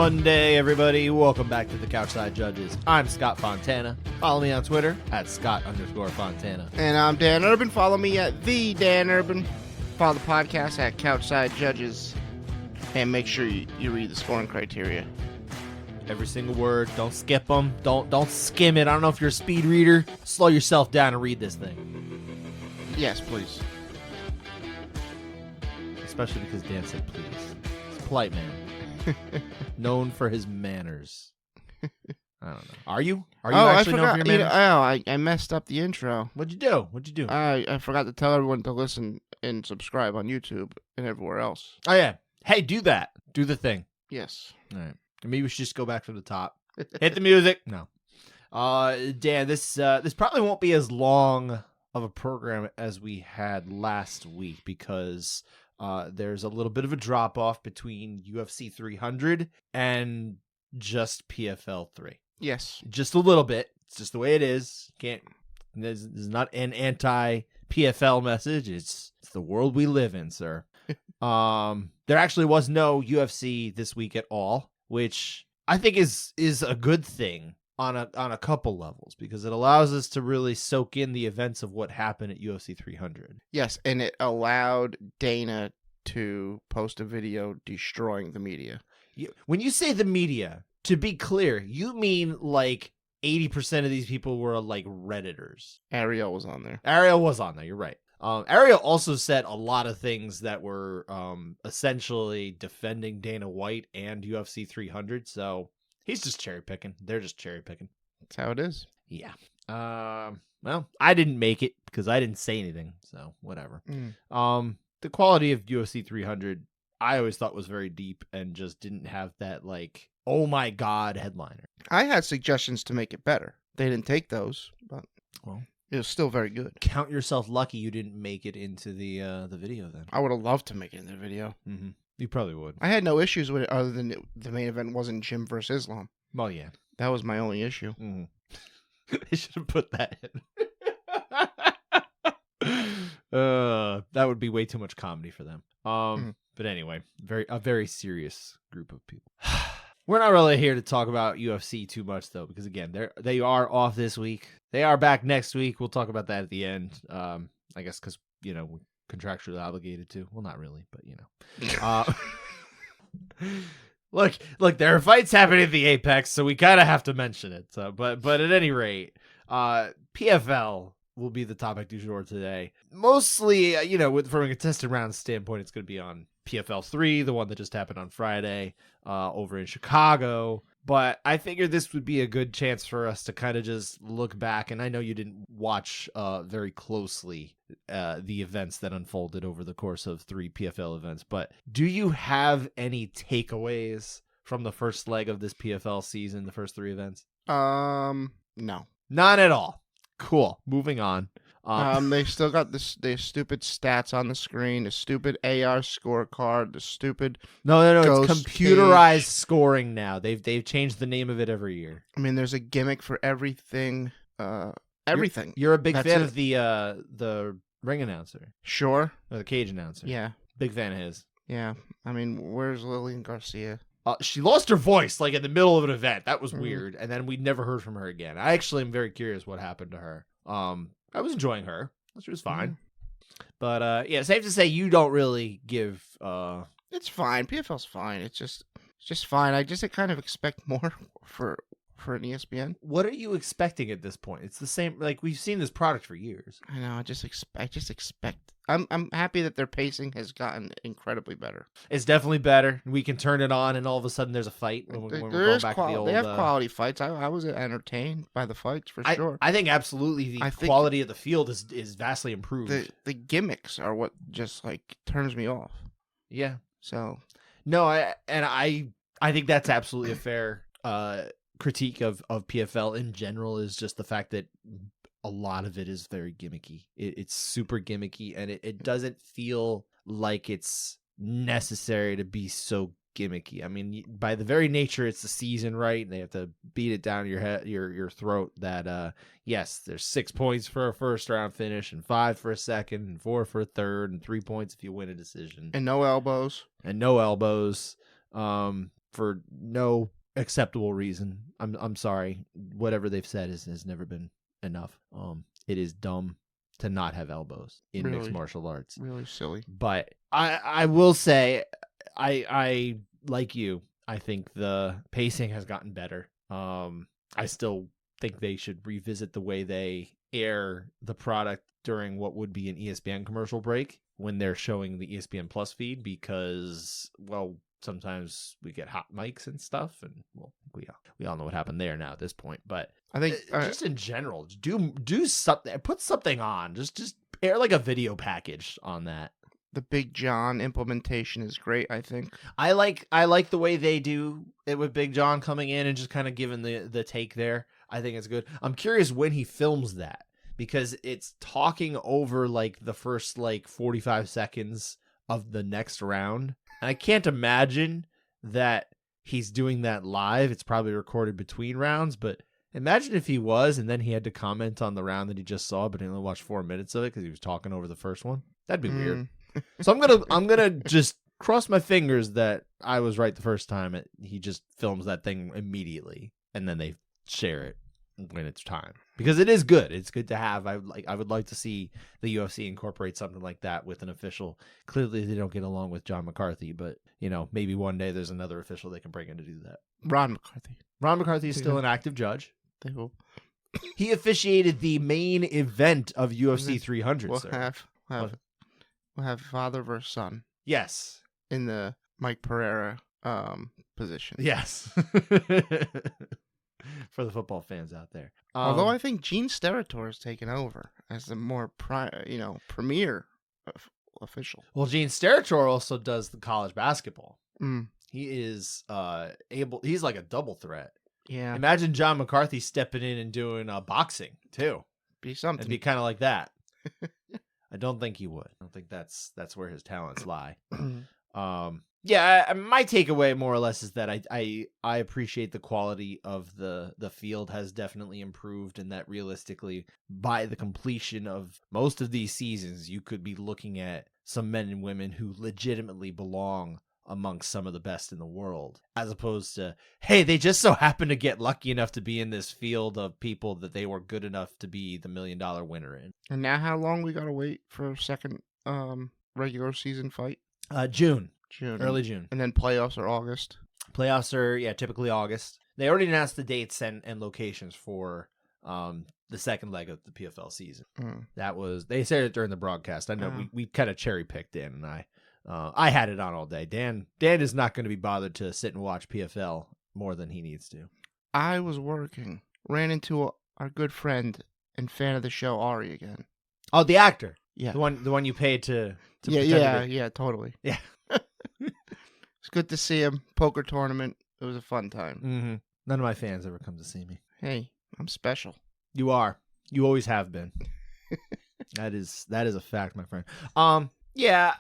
Monday, everybody. Welcome back to the Couchside Judges. I'm Scott Fontana. Follow me on Twitter at Scott_Fontana. And I'm Dan Urban. Follow me at the Dan Urban. Follow the podcast at Couchside Judges. And make sure you read the scoring criteria. Every single word. Don't skip them. Don't skim it. I don't know if you're a speed reader. Slow yourself down and read this thing. Yes, please. Especially because Dan said please. He's a polite man. Known for his manners. I don't know. Are you? Actually known for your manners? I messed up the intro. What'd you do? I forgot to tell everyone to listen and subscribe on YouTube and everywhere else. Oh, yeah. Hey, do that. Do the thing. Yes. All right. Maybe we should just go back from the top. Hit the music. No. Dan, this probably won't be as long of a program as we had last week because there's a little bit of a drop off between UFC 300 and just PFL 3. Yes. Just a little bit. It's just the way it is. This is not an anti-PFL message. It's the world we live in, sir. There actually was no UFC this week at all, which I think is a good thing on a couple levels because it allows us to really soak in the events of what happened at UFC 300. Yes, and it allowed Dana to post a video destroying the media. When you say the media, to be clear, you mean like 80% of these people were like Redditors. Ariel was on there. You're right. Ariel also said a lot of things that were essentially defending Dana White and UFC 300. So he's just cherry picking. They're just cherry picking. That's how it is. Yeah. Well, I didn't make it because I didn't say anything. So whatever. The quality of UFC 300, I always thought was very deep and just didn't have that like, oh my God headliner. I had suggestions to make it better. They didn't take those, but well, it was still very good. Count yourself lucky you didn't make it into the video then. I would have loved to make it in the video. Mm-hmm. You probably would. I had no issues with it other than the main event wasn't Jim versus Islam. Well, yeah. That was my only issue. Mm-hmm. They should have put that in. That would be way too much comedy for them. But anyway, a very serious group of people. We're not really here to talk about UFC too much, though, because, again, they are off this week. They are back next week. We'll talk about that at the end, I guess, because, we're contractually obligated to. Well, not really, but, Look, there are fights happening at the Apex, so we kind of have to mention it. But at any rate, PFL will be the topic du jour today. Mostly, from a contested round standpoint, it's going to be on PFL 3, the one that just happened on Friday over in Chicago. But I figured this would be a good chance for us to kind of just look back. And I know you didn't watch very closely the events that unfolded over the course of 3 PFL events. But do you have any takeaways from the first leg of this PFL season, the first 3 events? No. None at all. Cool. Moving on. They still got their stupid stats on the screen, the stupid AR scorecard, the stupid No, it's computerized page. Scoring now. They've changed the name of it every year. I mean, there's a gimmick for everything. Everything. You're a big fan of the ring announcer. Sure. Or the cage announcer. Yeah. Big fan of his. Yeah. I mean, where's Lillian Garcia? She lost her voice like in the middle of an event. That was weird. And then we never heard from her again. I actually am very curious what happened to her. I was enjoying her. She was fine. But yeah, safe to say you don't really give It's fine. PFL's fine. It's just fine. I kind of expect more for an ESPN. What are you expecting at this point? It's the same, like we've seen this product for years. I know. I just expect. I'm happy that their pacing has gotten incredibly better. It's definitely better. We can turn it on, and all of a sudden there's a fight. When we're going back to the old. They have quality fights. I was entertained by the fights for sure. I think absolutely the quality of the field is vastly improved. The gimmicks are what just like turns me off. Yeah. So no, I think that's absolutely a fair critique of PFL in general. Is just the fact that a lot of it is very gimmicky. It's super gimmicky, and it doesn't feel like it's necessary to be so gimmicky. I mean, by the very nature, it's the season, right? They have to beat it down your head, your throat that yes, there's 6 points for a first round finish, and 5 for a second, and 4 for a third, and 3 points if you win a decision, and no elbows. for no acceptable reason. I'm sorry. Whatever they've said has never been enough. It is dumb to not have elbows in mixed martial arts. Really silly. But I will say, I like you. I think the pacing has gotten better. I still think they should revisit the way they air the product during what would be an ESPN commercial break when they're showing the ESPN Plus feed, because, well, sometimes we get hot mics and stuff, and well, we all know what happened there now at this point. But I think just in general, do something, put something on, just air like a video package on that. the Big John implementation is great, I think. I like the way they do it with Big John coming in and just kind of giving the take there. I think it's good. I'm curious when he films that, because it's talking over like the first like 45 seconds of the next round. And I can't imagine that he's doing that live. It's probably recorded between rounds, but imagine if he was, and then he had to comment on the round that he just saw, but he only watched 4 minutes of it because he was talking over the first one. That'd be weird. So I'm gonna just cross my fingers that I was right the first time. He just films that thing immediately, and then they share it when it's time, because it is good. It's good to have. I would like to see the UFC incorporate something like that with an official. Clearly, they don't get along with John McCarthy, but maybe one day there's another official they can bring in to do that. Ron McCarthy. Ron McCarthy is still an active judge. They will. He officiated the main event of UFC 300. We'll have father versus son. Yes. In the Mike Pereira position. Yes. For the football fans out there. Although I think Gene Steratore has taken over as the more premier official. Well, Gene Steratore also does the college basketball. Mm. He is he's like a double threat. Yeah. Imagine John McCarthy stepping in and doing boxing too. Be something. It'd be kind of like that. I don't think he would. I don't think that's where his talents lie. Yeah, my takeaway more or less is that I appreciate the quality of the field has definitely improved, and that realistically, by the completion of most of these seasons, you could be looking at some men and women who legitimately belong amongst some of the best in the world, as opposed to, hey, they just so happen to get lucky enough to be in this field of people that they were good enough to be the $1 million winner in. And now how long we gotta wait for a second regular season fight? June. Early June. And then playoffs are August. Playoffs are, typically August. They already announced the dates and locations for the second leg of the PFL season. They said it during the broadcast. I know we kind of cherry picked in, and I had it on all day. Dan is not going to be bothered to sit and watch PFL more than he needs to. I was working, ran into our good friend and fan of the show, Ari, again. Oh, the actor. Yeah. The one you paid to yeah, totally. Yeah. It's good to see him. Poker tournament. It was a fun time. Mm-hmm. None of my fans ever come to see me. Hey, I'm special. You are. You always have been. That is a fact, my friend. Yeah,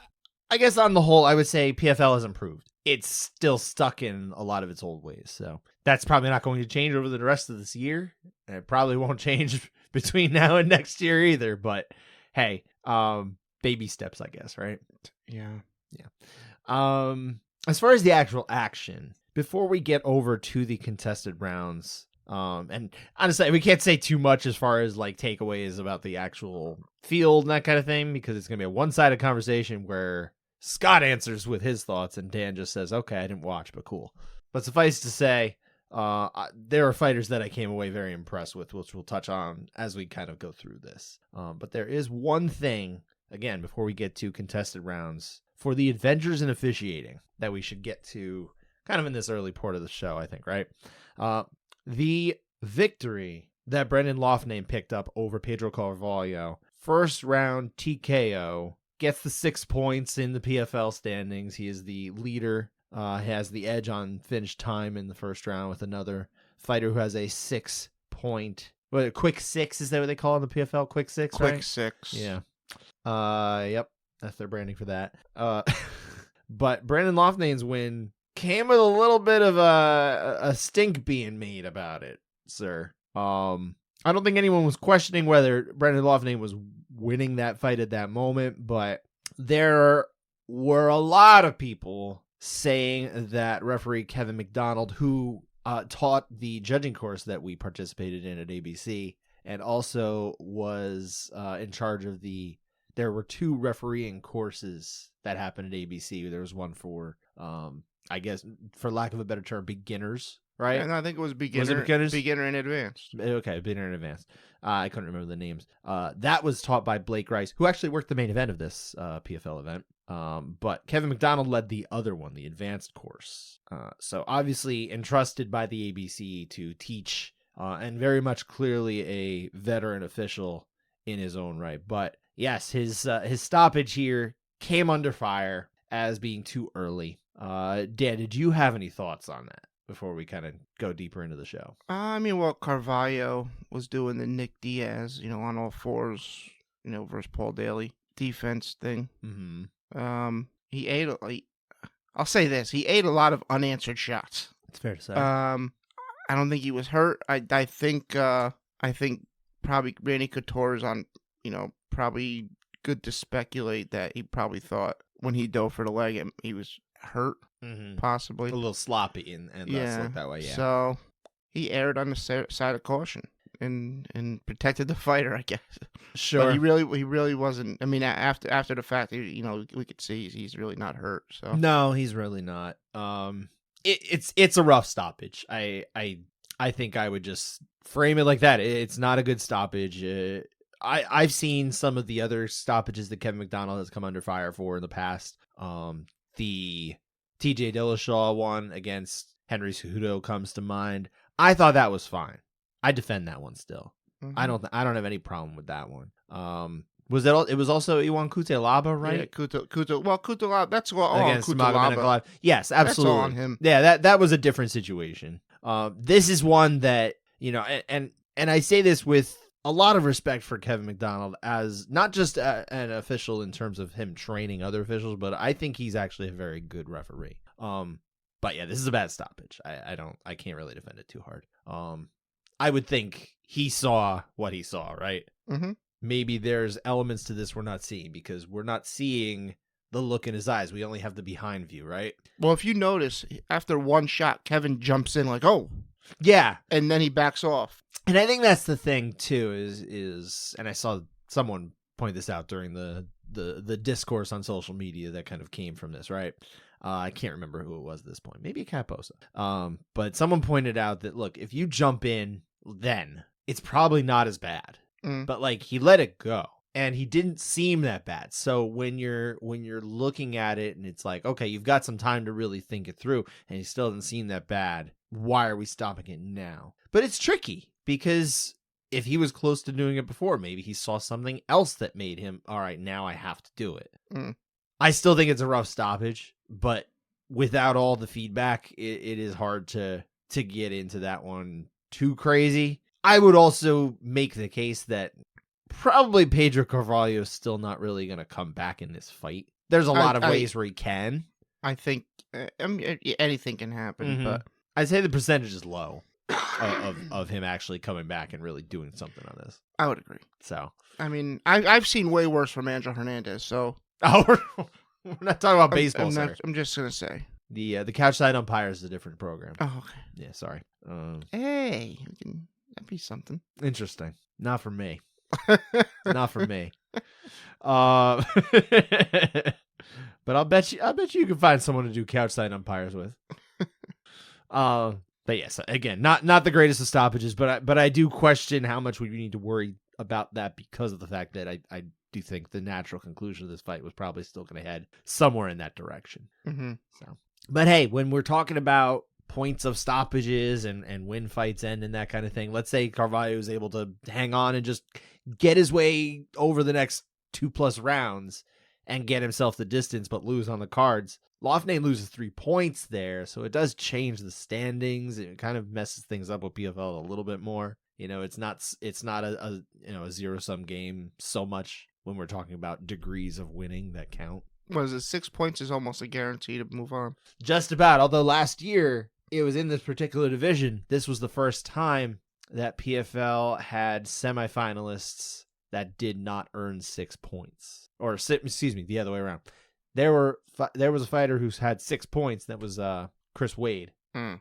I guess on the whole, I would say PFL has improved. It's still stuck in a lot of its old ways, so that's probably not going to change over the rest of this year. And it probably won't change between now and next year either. But hey, baby steps, I guess, right? Yeah. As far as the actual action, before we get over to the contested rounds, and honestly, we can't say too much as far as like takeaways about the actual field and that kind of thing, because it's going to be a one-sided conversation where Scott answers with his thoughts and Dan just says, okay, I didn't watch, but cool. But suffice to say, there are fighters that I came away very impressed with, which we'll touch on as we kind of go through this. But there is one thing, again, before we get to contested rounds, for the adventures in officiating that we should get to kind of in this early part of the show, I think, right? The victory that Brendan Loughnane picked up over Pedro Carvalho, first round TKO, gets the 6 points in the PFL standings. He is the leader, has the edge on finished time in the first round with another fighter who has a 6 point, quick six, is that what they call it in the PFL? Quick six, right? Quick six. Yeah. Yep. That's their branding for that. But Brendan Loughnane's win came with a little bit of a stink being made about it, sir. I don't think anyone was questioning whether Brendan Loughnane was winning that fight at that moment, but there were a lot of people saying that referee Kevin McDonald, who taught the judging course that we participated in at ABC, and also was in charge of there were 2 refereeing courses that happened at ABC. There was one for, I guess, for lack of a better term, beginners, right? And I think it was beginner. Was it beginners? Beginner and advanced. Okay, beginner and advanced. I couldn't remember the names. That was taught by Blake Rice, who actually worked the main event of this PFL event. But Kevin McDonald led the other one, the advanced course. So obviously entrusted by the ABC to teach, and very much clearly a veteran official in his own right. But yes, his stoppage here came under fire as being too early. Dan, did you have any thoughts on that before we kind of go deeper into the show? I mean, well, Carvalho was doing the Nick Diaz, on all fours, versus Paul Daly defense thing. Mm-hmm. I'll say this: he ate a lot of unanswered shots. It's fair to say. I don't think he was hurt. I think probably Randy Couture's on, probably good to speculate that he probably thought when he dove for the leg, he was hurt, possibly. A little sloppy and thus looked that way, yeah. So he erred on the side of caution and protected the fighter, I guess. Sure. But he really wasn't. I mean, after the fact, we could see he's really not hurt. So no, he's really not. It's a rough stoppage. I think I would just frame it like that. It's not a good stoppage. I've seen some of the other stoppages that Kevin McDonald has come under fire for in the past. The TJ Dillashaw one against Henry Cejudo comes to mind. I thought that was fine. I defend that one still. Mm-hmm. I don't have any problem with that one. Was that all? It was also Iwan Cutelaba, right? Yeah, Cutelaba. That's all against on Cutelaba. Yes, absolutely. That's all on him. Yeah, that was a different situation. This is one that, and I say this with a lot of respect for Kevin McDonald as not just an official in terms of him training other officials, but I think he's actually a very good referee. But yeah, this is a bad stoppage. I can't really defend it too hard. I would think he saw what he saw, right? Mm-hmm. Maybe there's elements to this we're not seeing because we're not seeing the look in his eyes. We only have the behind view, right? Well, if you notice, after one shot, Kevin jumps in like, oh. Yeah. And then he backs off. And I think that's the thing, too, is and I saw someone point this out during the discourse on social media that kind of came from this, right? I can't remember who it was at this point. Maybe Caposa. But someone pointed out that, look, if you jump in, then it's probably not as bad. But like he let it go and he didn't seem that bad. So when you're looking at it and it's like, okay, you've got some time to really think it through and he still doesn't seem that bad. Why are we stopping it now? But it's tricky because if he was close to doing it before, maybe he saw something else that made him, all right, now I have to do it. I still think it's a rough stoppage, but without all the feedback, it is hard to get into that one too crazy. I would also make the case that probably Pedro Carvalho is still not really going to come back in this fight. There's a lot of ways where he can. I think anything can happen, but I'd say the percentage is low of him actually coming back and really doing something on this. I would agree. So, I mean, I've seen way worse from Angel Hernandez. So, we're not talking about baseball, sir. I'm just gonna say the couchside umpire is a different program. Oh, okay. Yeah, sorry. Hey, that'd be something interesting. Not for me. Not for me. But I'll bet you can find someone to do couchside umpires with. But yes, again, not the greatest of stoppages, but I do question how much we need to worry about that because of the fact that I do think the natural conclusion of this fight was probably still going to head somewhere in that direction. So, but hey, when we're talking about points of stoppages and when fights end and that kind of thing, let's say Carvalho is able to hang on and just get his way over the next 2+ rounds and get himself the distance, but lose on the cards. Loughnane loses 3 points there, so it does change the standings. It kind of messes things up with PFL a little bit more. It's not a zero-sum game so much when we're talking about degrees of winning that count. What is it? 6 points is almost a guarantee to move on. Just about. Although last year it was in this particular division. This was the first time that PFL had semifinalists that did not earn 6 points. Or, excuse me, the other way around. there was a fighter who's had 6 points. That was Chris Wade,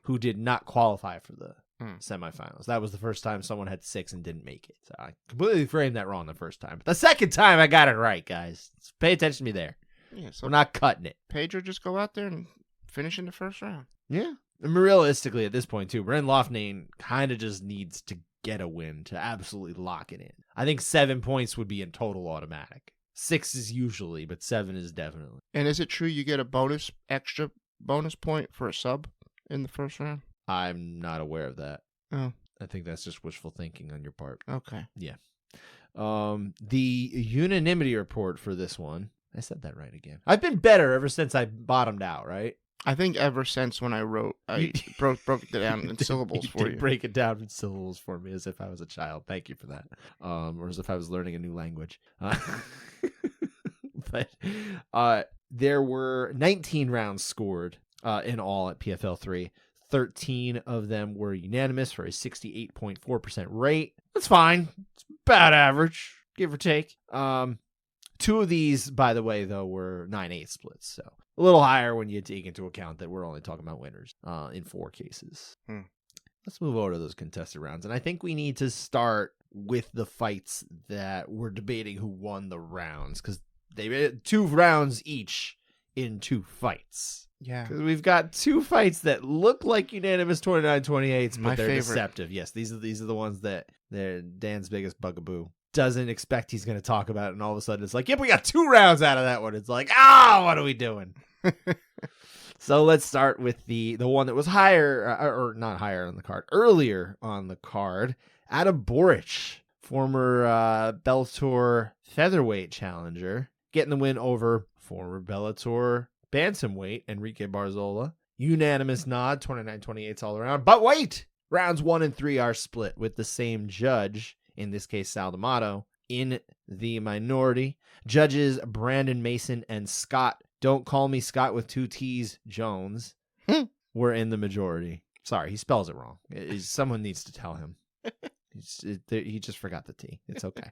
who did not qualify for the semifinals. That was the first time someone had 6 and didn't make it. So I completely framed that wrong the first time. But the second time, I got it right, guys. So pay attention to me there. Yeah, so we're not cutting it. Pedro just go out there and finish in the first round. Yeah. And realistically, at this point, too, Brendan Loughnane kind of just needs to get a win to absolutely lock it in. I think 7 points would be in total automatic. 6 is usually, but 7 is definitely. And is it true you get a extra bonus point for a sub in the first round? I'm not aware of that. Oh. I think that's just wishful thinking on your part. Okay. Yeah. The unanimity report for this one, I said that right again. I've been better ever since I bottomed out, right? I think ever since when I wrote, I broke it down in syllables for you. Break it down in syllables for me as if I was a child. Thank you for that. Or as if I was learning a new language. But there were 19 rounds scored in all at PFL 3. 13 of them were unanimous for a 68.4% rate. That's fine. It's about average, give or take. 2 of these, by the way, though, were 9/8 splits. So a little higher when you take into account that we're only talking about winners in 4 cases. Let's move over to those contested rounds. And I think we need to start with the fights that we're debating who won the rounds, because they had 2 rounds each in 2 fights. Yeah. Because we've got 2 fights that look like unanimous 29-28s, but they're favorite. deceptive. Yes, these are the ones that they're Dan's biggest bugaboo. Doesn't expect he's going to talk about it, and all of a sudden it's like, yep, we got 2 rounds out of that one. It's like, what are we doing? So let's start with the one that was higher, or not higher on the card, earlier on the card. Adam Boric, former Bellator featherweight challenger, getting the win over former Bellator bantamweight Enrique Barzola. Unanimous nod, 29-28 all around. But wait! Rounds 1 and 3 are split with the same judge, in this case Sal D'Amato, in the minority. Judges Brandon Mason and Scott, don't call me Scott with 2 T's, Jones, were in the majority. Sorry, he spells it wrong. Someone needs to tell him. He just forgot the T. It's okay.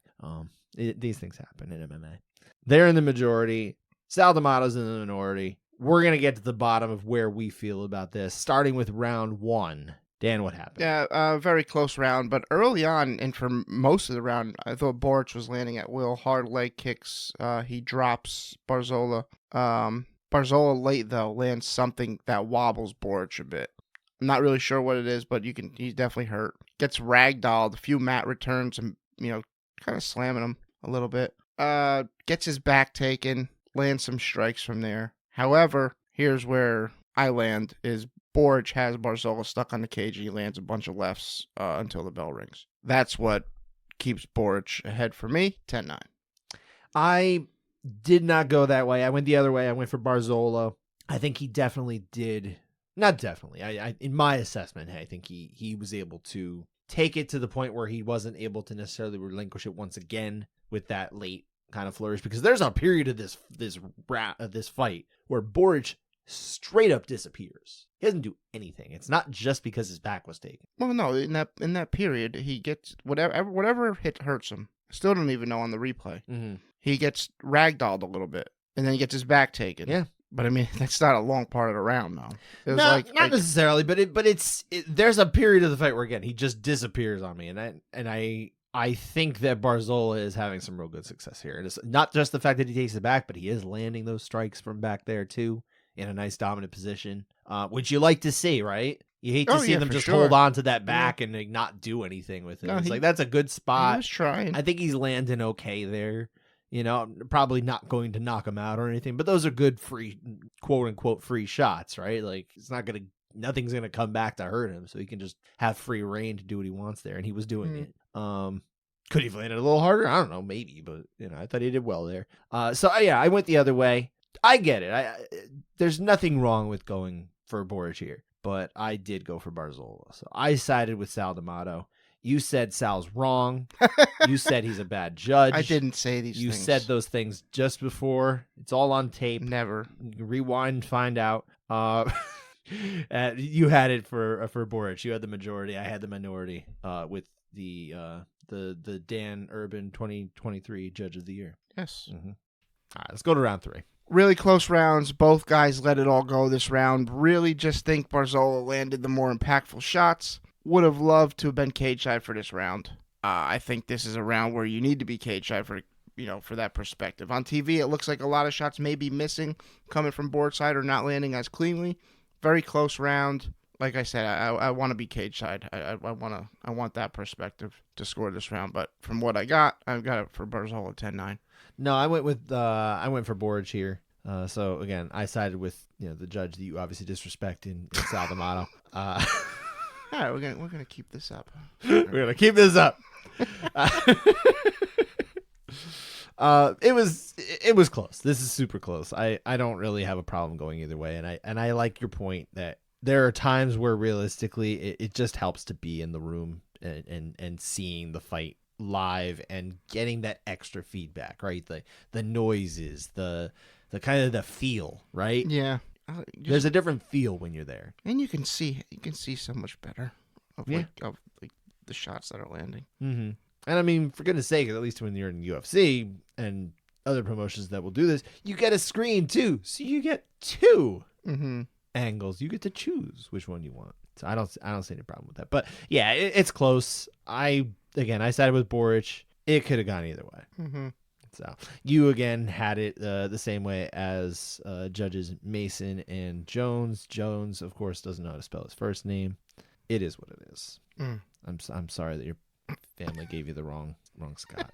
These things happen in MMA. They're in the majority. Sal D'Amato's in the minority. We're going to get to the bottom of where we feel about this, starting with round 1. Dan, what happened? Yeah, very close round, but early on, and for most of the round, I thought Boric was landing at will. Hard leg kicks. He drops Barzola. Barzola late, though, lands something that wobbles Boric a bit. I'm not really sure what it is, but he's definitely hurt. Gets ragdolled, a few mat returns, and, kind of slamming him a little bit. Gets his back taken, lands some strikes from there. However, here's where I land, is Boric has Barzola stuck on the cage, and he lands a bunch of lefts until the bell rings. That's what keeps Boric ahead for me, 10-9. I did not go that way. I went the other way. I went for Barzola. I think he definitely did. Not definitely. I in my assessment, I think he was able to take it to the point where he wasn't able to necessarily relinquish it once again with that late kind of flourish, because there's a period of this fight where Boric straight up disappears. He doesn't do anything. It's not just because his back was taken. Well, no, in that period, he gets whatever hit hurts him. I still don't even know on the replay. Mm-hmm. He gets ragdolled a little bit, and then he gets his back taken. Yeah. But I mean, that's not a long part of the round, though. It was not necessarily, but there's a period of the fight where, again, he just disappears on me, and I think that Barzola is having some real good success here. And it's not just the fact that he takes it back, but he is landing those strikes from back there too, in a nice dominant position, which you like to see, right? You hate to see them just hold on to that back and not do anything with it. No, it's that's a good spot. He was trying. I think he's landing okay there. Probably not going to knock him out or anything, but those are good free, quote unquote, free shots, right? Like nothing's gonna come back to hurt him, so he can just have free reign to do what he wants there, and he was doing it. Could he have landed a little harder? I don't know, maybe, but I thought he did well there. I went the other way. I get it. There's nothing wrong with going for Boric here, but I did go for Barzola, so I sided with Sal D'Amato. You said Sal's wrong. You said he's a bad judge. I didn't say these things. You said those things just before. It's all on tape. Never. You can rewind and find out. You had it for Boric. You had the majority. I had the minority with the Dan Urban 2023 Judge of the Year. Yes. Mm-hmm. All right, let's go to round 3. Really close rounds. Both guys let it all go this round. Really just think Barzola landed the more impactful shots. Would have loved to have been cage side for this round. I think this is a round where you need to be cage side for that perspective. On TV, it looks like a lot of shots may be missing coming from board side or not landing as cleanly. Very close round. Like I said, I want to be cage side. I want that perspective to score this round. But from what I've got it for Barzola 10-9. No, I went for Boric here. So again, I sided with the judge that you obviously disrespect in Sal D'Amato. All right, we're gonna keep this up. We're gonna keep this up. It was close. This is super close. I don't really have a problem going either way, and I like your point that there are times where realistically it just helps to be in the room and seeing the fight live and getting that extra feedback, right? The noises, the kind of the feel, right? Yeah. There's a different feel when you're there, and you can see so much better of the shots that are landing. Mm-hmm. And I mean, for goodness sake, at least when you're in UFC and other promotions that will do this, you get a screen too, so you get two angles. You get to choose which one you want. So I don't see any problem with that. But yeah, it's close. I sided with Boric. It could have gone either way. Mm-hmm. So you again had it the same way as judges Mason and Jones. Jones, of course, doesn't know how to spell his first name. It is what it is. I'm sorry that your family gave you the wrong Scott.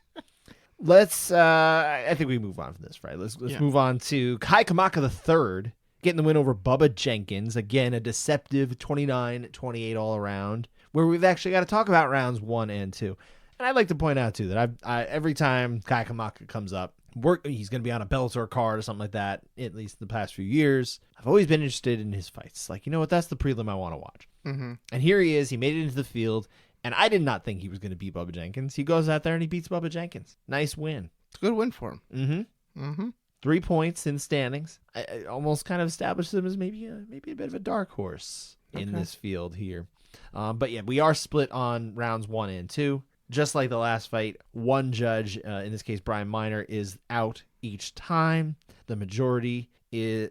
Let's I think we move on from this, right? Let's move on to Kai Kamaka III getting the win over Bubba Jenkins. Again, a deceptive 29-28 all around, where we've actually got to talk about rounds 1 and 2. And I'd like to point out, too, that I every time Kai Kamaka comes up, he's going to be on a Bellator card or something like that, at least the past few years, I've always been interested in his fights. Like, you know what? That's the prelim I want to watch. Mm-hmm. And here he is. He made it into the field, and I did not think he was going to beat Bubba Jenkins. He goes out there and he beats Bubba Jenkins. Nice win. It's a good win for him. Mm-hmm. Mm-hmm. 3 points in standings. I almost kind of established him as maybe a bit of a dark horse in this field here. But yeah, we are split on rounds 1 and 2. Just like the last fight, one judge, in this case Brian Miner, is out each time. The majority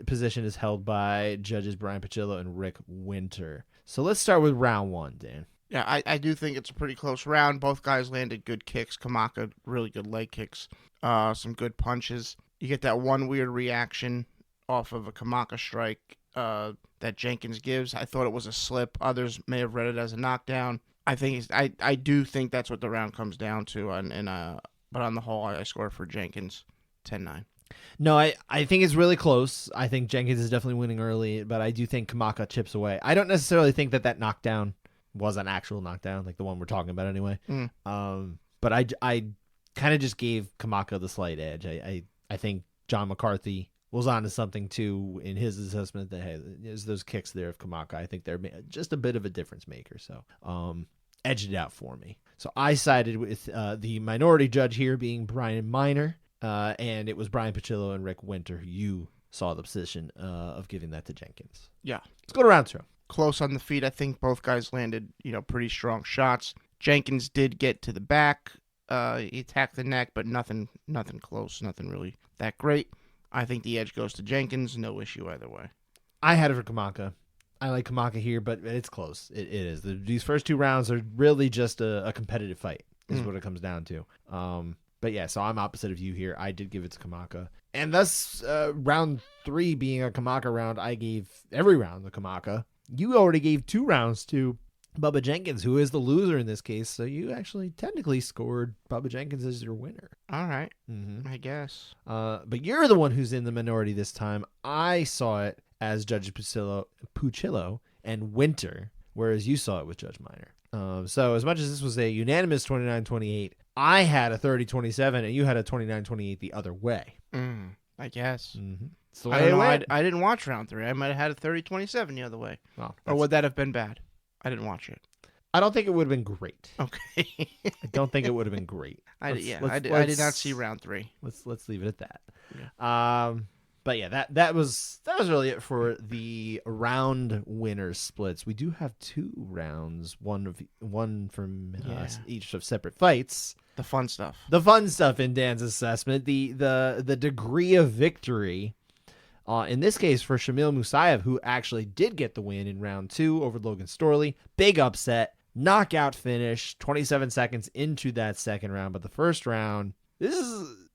position is held by judges Brian Pachillo and Rick Winter. So let's start with round 1, Dan. Yeah, I do think it's a pretty close round. Both guys landed good kicks. Kamaka, really good leg kicks. Some good punches. You get that one weird reaction off of a Kamaka strike that Jenkins gives. I thought it was a slip. Others may have read it as a knockdown. I do think that's what the round comes down to. But on the whole, I score for Jenkins 10-9. No, I think it's really close. I think Jenkins is definitely winning early, but I do think Kamaka chips away. I don't necessarily think that knockdown was an actual knockdown, like the one we're talking about anyway. But I kind of just gave Kamaka the slight edge. I think John McCarthy was onto something too in his assessment that, hey, there's those kicks there of Kamaka. I think they're just a bit of a difference maker. So edged it out for me. So I sided with the minority judge here being Brian Miner, and it was Brian Pachillo and Rick Winter who you saw the position of giving that to Jenkins. Yeah. Let's go to round 2. Close on the feet. I think both guys landed, pretty strong shots. Jenkins did get to the back. He attacked the neck, but nothing close, nothing really that great. I think the edge goes to Jenkins. No issue either way. I had it for Kamaka. I like Kamaka here, but it's close. It is. These first 2 rounds are really just a competitive fight is what it comes down to. But yeah, so I'm opposite of you here. I did give it to Kamaka. And thus, round 3 being a Kamaka round, I gave every round to Kamaka. You already gave 2 rounds to Bubba Jenkins, who is the loser in this case. So you actually technically scored Bubba Jenkins as your winner. All right. I guess. But you're the one who's in the minority this time. I saw it as Judge Pucillo and Winter, whereas you saw it with Judge Miner. So as much as this was a unanimous 29-28, I had a 30-27 and you had a 29-28 the other way. I guess. It's the way I didn't watch round 3. I might have had a 30-27 the other way. Well, or would that have been bad? I didn't watch it. I don't think it would have been great. Okay. I don't think it would have been great. I did not see round 3. Let's leave it at that. Yeah. But yeah, that was really it for the round winners splits. We do have 2 rounds, one from each of separate fights. The fun stuff. The fun stuff in Dan's assessment. The degree of victory In this case, for Shamil Musayev, who actually did get the win in round 2 over Logan Storley. Big upset, knockout finish, 27 seconds into that second round. But the first round,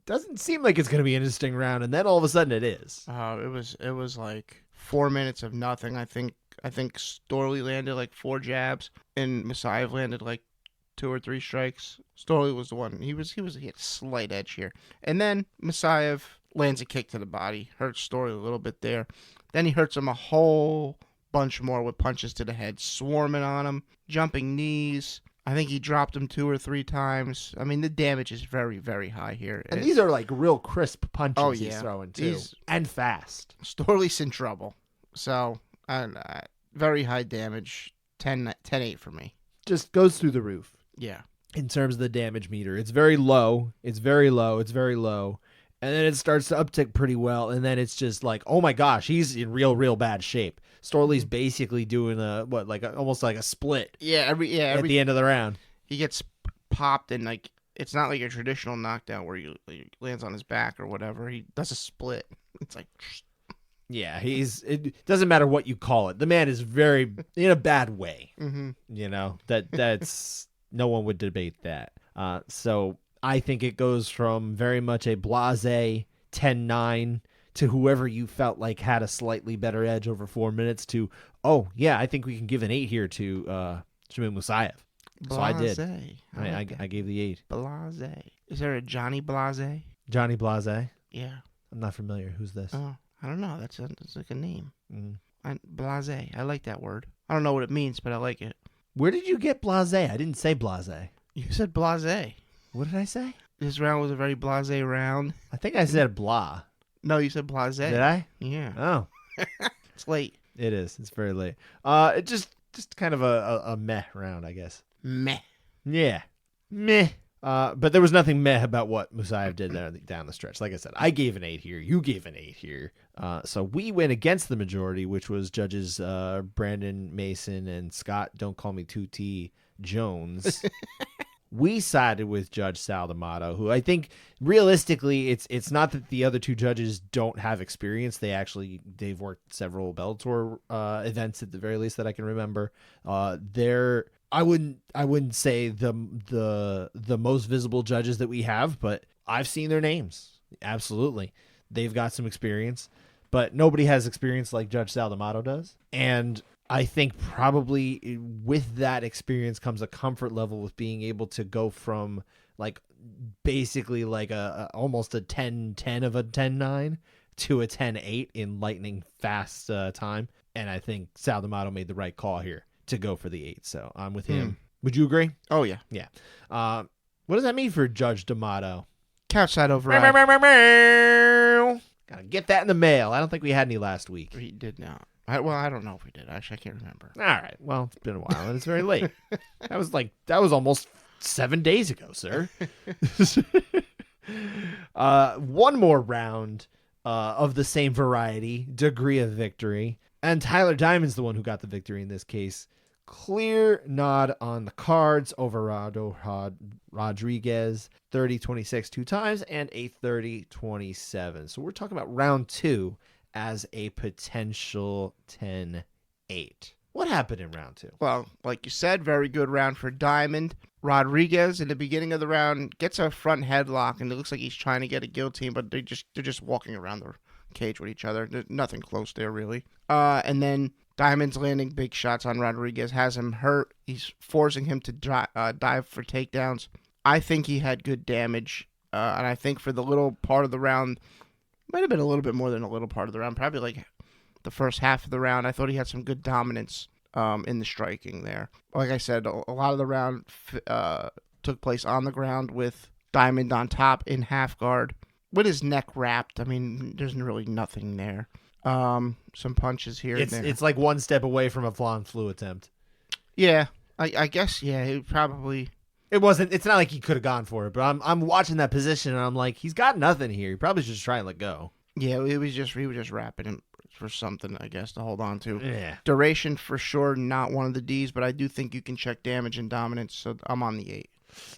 doesn't seem like it's going to be an interesting round, and then all of a sudden it is. It was like 4 minutes of nothing. I think Storley landed like 4 jabs, and Musayev landed like 2 or 3 strikes. Storley was the one. He had a slight edge here, and then Musayev lands a kick to the body, hurts Storley a little bit there. Then he hurts him a whole bunch more with punches to the head, swarming on him, jumping knees. I think he dropped him 2 or 3 times. I mean, the damage is very, very high here. And these are like real crisp punches he's throwing, too. And fast. Storley's in trouble. So, very high damage. 10-8 for me. Just goes through the roof. Yeah. In terms of the damage meter. It's very low. It's very low. It's very low. And then it starts to uptick pretty well. And then it's just like, oh my gosh, he's in real bad shape. Storley's basically doing almost like a split. Yeah, at the end of the round. He gets popped, and like it's not like a traditional knockdown where he lands on his back or whatever. He does a split. It's like, yeah, it doesn't matter what you call it. The man is very in a bad way. Mm-hmm. You know, that's no one would debate that. So I think it goes from very much a blasé 10-9 to whoever you felt like had a slightly better edge over 4 minutes to, oh, yeah, I think we can give an 8 here to Shamil Musayev. So I did. I gave the 8. Blase. Is there a Johnny Blase? Johnny Blase? Yeah. I'm not familiar. Who's this? Oh, I don't know. That's like a name. Mm. Blase. I like that word. I don't know what it means, but I like it. Where did you get blase? I didn't say blase. You said blase. What did I say? This round was a very blase round. I think I said blah. No, you said blase. Did I? Yeah. Oh. It's late. It is. It's very late. It just kind of a meh round, I guess. Meh. Yeah. Meh. But there was nothing meh about what Musayev did there down the stretch. Like I said, I gave an 8 here. You gave an 8 here. So we went against the majority, which was judges Brandon Mason and Scott, don't call me 2T Jones. We sided with Judge Sal D'Amato, who I think realistically, it's not that the other 2 judges don't have experience. They've worked several Bellator events at the very least that I can remember. I wouldn't say the most visible judges that we have, but I've seen their names. Absolutely, they've got some experience, but nobody has experience like Judge Sal D'Amato does, and I think probably with that experience comes a comfort level with being able to go from like basically like almost a 10-10 of a 10-9 to a 10-8 in lightning fast time. And I think Sal D'Amato made the right call here to go for the 8. So I'm with him. Would you agree? Oh, yeah. Yeah. What does that mean for Judge D'Amato? Couchside override. Gotta get that in the mail. I don't think we had any last week. He did not. I don't know if we did. Actually, I can't remember. All right. Well, it's been a while, and it's very late. That was almost 7 days ago, sir. One more round of the same variety, degree of victory, and Tyler Diamond's the one who got the victory in this case. Clear nod on the cards over Rodriguez, 30-26 2 times, and a 30-27. So we're talking about round 2 as a potential 10-8. What happened in round 2? Well, like you said, very good round for Diamond. Rodriguez in the beginning of the round gets a front headlock, and it looks like he's trying to get a guillotine, but they're just walking around the cage with each other. There's nothing close there, really. And then Diamond's landing big shots on Rodriguez, has him hurt. He's forcing him to dive for takedowns. I think he had good damage, and I think for the little part of the round, might have been a little bit more than a little part of the round, probably like the first half of the round. I thought he had some good dominance in the striking there. Like I said, a lot of the round took place on the ground with Diamond on top in half guard with his neck wrapped. I mean, there's really nothing there. Some punches here and there. It's like one step away from a flan flu attempt. Yeah, I guess, yeah, he probably... It's not like he could have gone for it, but I'm watching that position and I'm like, he's got nothing here. He probably should just try and let go. Yeah, he was just wrapping him for something, I guess, to hold on to. Yeah. Duration for sure, not one of the D's, but I do think you can check damage and dominance, so I'm on the 8.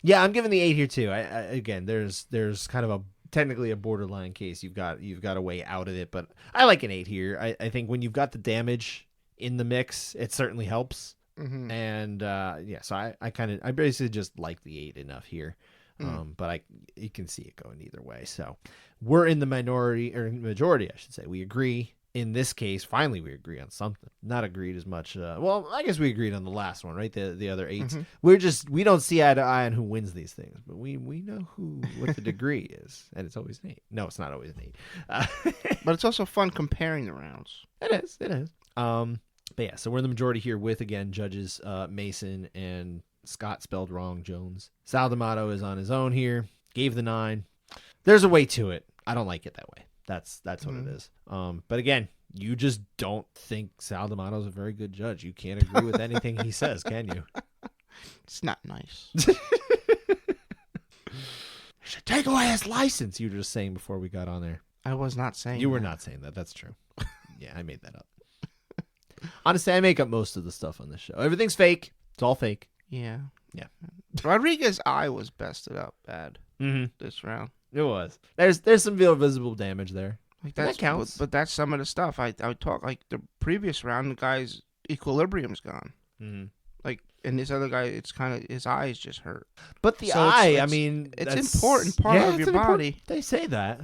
Yeah, I'm giving the 8 here too. Again, there's kind of a technically a borderline case. You've got a way out of it, but I like an 8 here. I think when you've got the damage in the mix, it certainly helps. Mm-hmm. And so I basically just like the 8 enough here. But you can see it going either way. So we're in the majority, I should say. We agree in this case. Finally, we agree on something. Not agreed as much. Well, I guess we agreed on the last one, right? The other 8s. Mm-hmm. We don't see eye to eye on who wins these things, but we know what the degree is, and it's always an 8. No, it's not always an 8. But it's also fun comparing the rounds. It is. But yeah, so we're in the majority here with, again, judges Mason and Scott, spelled wrong, Jones. Sal D'Amato is on his own here. Gave the 9. There's a way to it. I don't like it that way. That's what it is. But again, you just don't think Sal D'Amato's a very good judge. You can't agree with anything he says, can you? It's not nice. Should take away his license. You were just saying before we got on there. I was not saying You were not saying that. That's true. Yeah, I made that up. Honestly, I make up most of the stuff on this show. Everything's fake. It's all fake. Yeah. Yeah. Rodriguez's eye was bested up bad this round. It was. There's some real visible damage there. Like that counts. But that's some of the stuff. I talk like the previous round, the guy's equilibrium's gone. Mm-hmm. Like, and this other guy, it's kind of his eyes just hurt. But the So eye, it's I mean, it's that's important part of your body. They say that.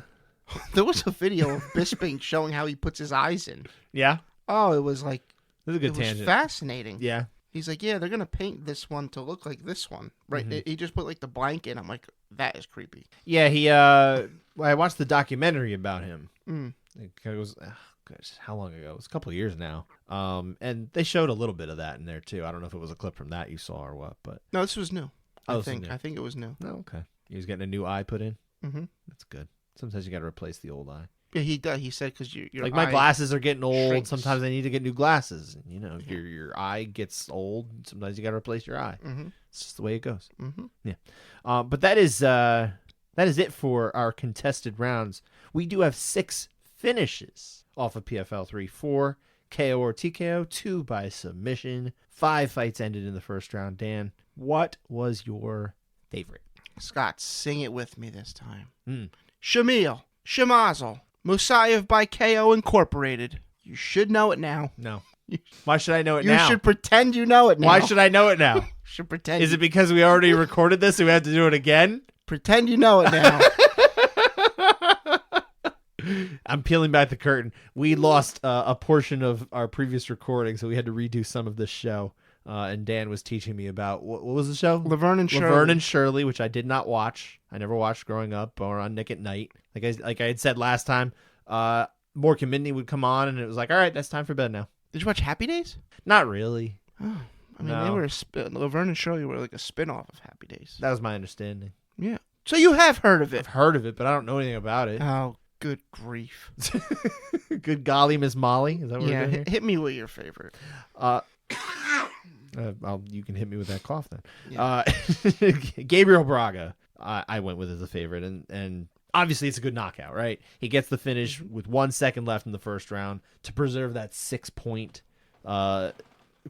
There was a video of Bisping showing how he puts his eyes in. Yeah. Oh, it was like This is a good it tangent. was fascinating. Yeah. He's like, yeah, they're gonna paint this one to look like this one, right? He just put like the blanket. I'm like, that is creepy. Yeah, he. I watched the documentary about him. It was, gosh, how long ago? It was a couple of years now. And they showed a little bit of that in there too. I don't know if it was a clip from that you saw or what, but No, this was new. Oh, I think it was new. oh, okay. He was getting a new eye put in. Mm-hmm. That's good. Sometimes you got to replace the old eye. Yeah, he does. He said because your Like my eye glasses are getting old. shrinks. Sometimes I need to get new glasses. You know, your eye gets old. Sometimes you got to replace your eye. Mm-hmm. It's just the way it goes. Mm-hmm. Yeah. But that is it for our contested rounds. We do have 6 finishes off of PFL 3, 4 KO or TKO, 2 by submission. 5 fights ended in the first round. Dan, what was your favorite? Scott, sing it with me this time. Mm. Shamil, Shamazel, Musayev by KO Incorporated. You should know it now. No. Why should I know it You now? should pretend you know it now. Why should I know it now? You should pretend. Is it because we already recorded this and we have to do it again? Pretend you know it now. I'm peeling back the curtain. We lost a portion of our previous recording, so we had to redo some of this show. And Dan was teaching me about, what was the show? Laverne and Shirley. Laverne and Shirley, which I did not watch. I never watched growing up or on Nick at Night. Like I had said last time, Mork and Mindy would come on, and it was like, all right, that's time for bed now. Did you watch Happy Days? Not really. Oh, I mean, No. they were Laverne and Shirley were like a spin-off of Happy Days. That was my understanding. Yeah. So you have heard of it. I've heard of it, but I don't know anything about it. Oh, good grief. Good golly, Miss Molly. Is that what Yeah, we're doing here? hit me with your favorite. You can hit me with that cough then. Yeah. Gabriel Braga, I went with as a favorite, and obviously it's a good knockout, right? He gets the finish with 1 second left in the first round to preserve that 6-point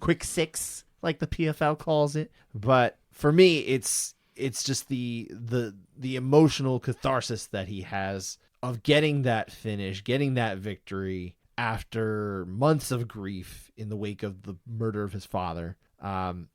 quick 6, like the PFL calls it. But for me, it's just the emotional catharsis that he has of getting that finish, getting that victory after months of grief in the wake of the murder of his father. I'm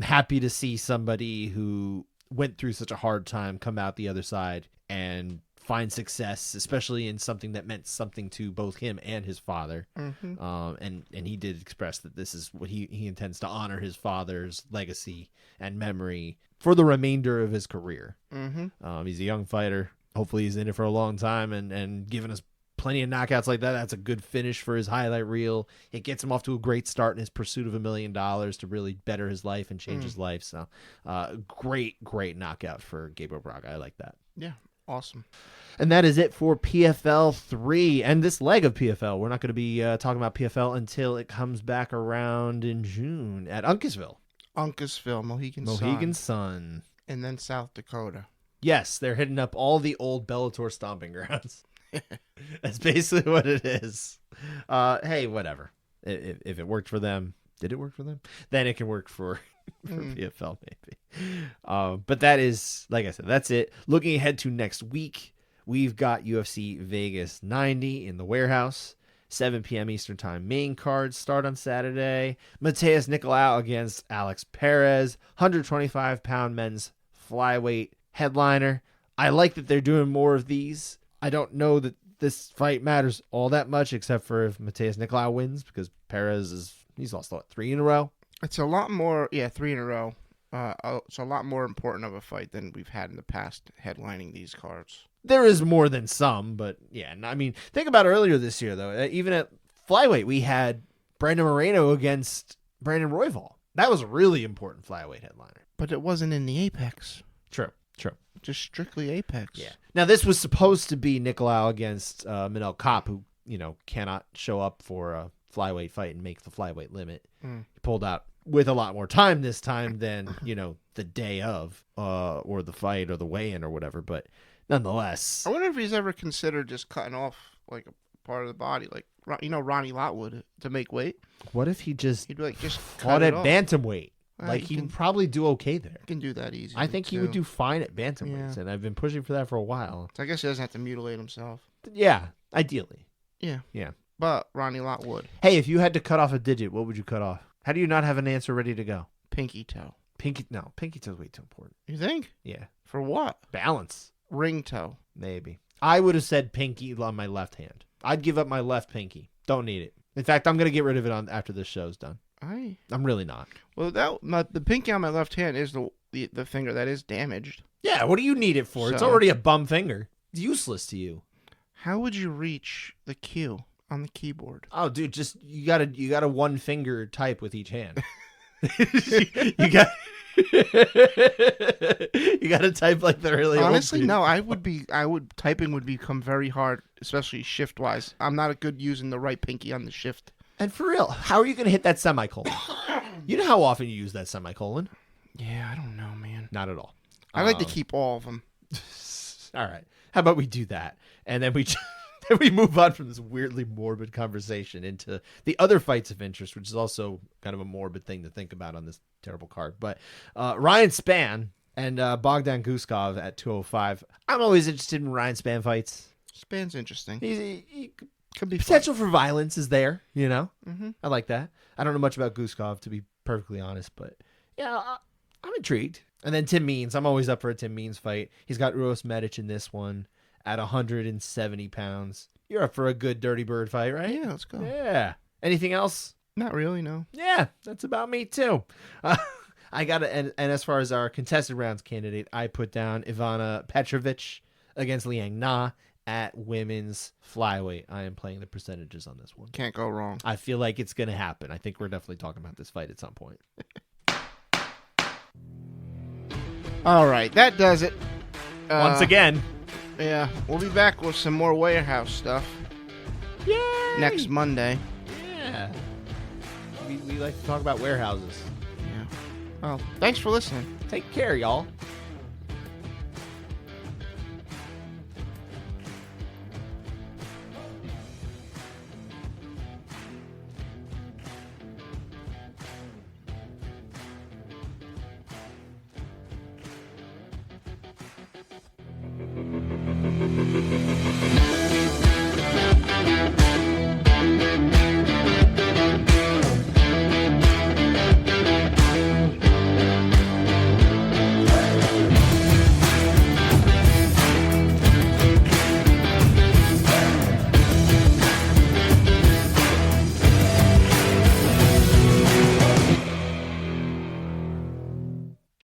happy to see somebody who went through such a hard time come out the other side and find success, especially in something that meant something to both him and his father. Mm-hmm. And he did express that this is what he intends to honor his father's legacy and memory for the remainder of his career. Mm-hmm. He's a young fighter. Hopefully he's in it for a long time and giving us plenty of knockouts like that. That's a good finish for his highlight reel. It gets him off to a great start in his pursuit of $1 million to really better his life and change his life. So great knockout for Gabriel Braga. I like that. Yeah. Awesome. And that is it for PFL 3 and this leg of PFL. We're not going to be talking about PFL until it comes back around in June at Uncasville. Mohegan Sun. And then South Dakota. Yes, they're hitting up all the old Bellator stomping grounds. That's basically what it is. Hey, whatever. If it worked for them, did it work for them? Then it can work for PFL maybe. But that is, like I said, that's it. Looking ahead to next week, we've got UFC Vegas 90 in the warehouse. 7 p.m. Eastern Time. Main cards start on Saturday. Mateus Nicolau against Alex Perez. 125-pound men's flyweight headliner. I like that they're doing more of these. I don't know that this fight matters all that much, except for if Mateus Nicolau wins, because Perez he's lost, 3 in a row? It's a lot more, 3 in a row. It's a lot more important of a fight than we've had in the past headlining these cards. There is more than some, but yeah. I mean, think about earlier this year, though. Even at flyweight, we had Brandon Moreno against Brandon Royval. That was a really important flyweight headliner. But it wasn't in the Apex. True. Just strictly Apex. Yeah. Now, this was supposed to be Nicolau against Manel Kopp, who, cannot show up for a flyweight fight and make the flyweight limit. He pulled out with a lot more time this time than, the day of or the fight or the weigh-in or whatever. But nonetheless. I wonder if he's ever considered just cutting off like a part of the body, like Ronnie Lott would, to make weight. What if he'd just fought at bantamweight? Like he would probably do okay there. He can do that easy. I think he would do fine at bantamweights, and I've been pushing for that for a while. So I guess he doesn't have to mutilate himself. Yeah, ideally. Yeah. Yeah. But Ronnie Lott would. Hey, if you had to cut off a digit, what would you cut off? How do you not have an answer ready to go? Pinky toe. Pinky toe's way too important. You think? Yeah. For what? Balance. Ring toe. Maybe. I would have said pinky on my left hand. I'd give up my left pinky. Don't need it. In fact, I'm going to get rid of it after this show's done. I'm really not. Well, the pinky on my left hand is the finger that is damaged. Yeah, what do you need it for? It's already a bum finger. It's useless to you. How would you reach the Q on the keyboard? Oh, dude, just you gotta one finger type with each hand. you got you gotta type like the really honestly old no. Typing would become very hard, especially shift wise. I'm not good using the right pinky on the shift. And for real, how are you going to hit that semicolon? You know how often you use that semicolon? Yeah, I don't know, man. Not at all. I like to keep all of them. All right. How about we do that? And then we move on from this weirdly morbid conversation into the other fights of interest, which is also kind of a morbid thing to think about on this terrible card. But Ryan Spann and Bogdan Guskov at 205. I'm always interested in Ryan Spann fights. Spann's interesting. He could be potential for violence is there, Mm-hmm. I like that. I don't know much about Guskov, to be perfectly honest, but yeah, I'm intrigued. And then Tim Means. I'm always up for a Tim Means fight. He's got Uros Medic in this one at 170 pounds. You're up for a good Dirty Bird fight, right? Yeah, let's go. Yeah. Anything else? Not really, no. Yeah, that's about me too. I got to, and as far as our contested rounds candidate, I put down Ivana Petrovic against Liang Na at women's flyweight. I am playing the percentages on this one. Can't go wrong. I feel like it's going to happen. I think we're definitely talking about this fight at some point. All right, that does it. Once again. Yeah, we'll be back with some more warehouse stuff. Yay! Next Monday. Yeah. We like to talk about warehouses. Yeah. Well, thanks for listening. Take care, y'all.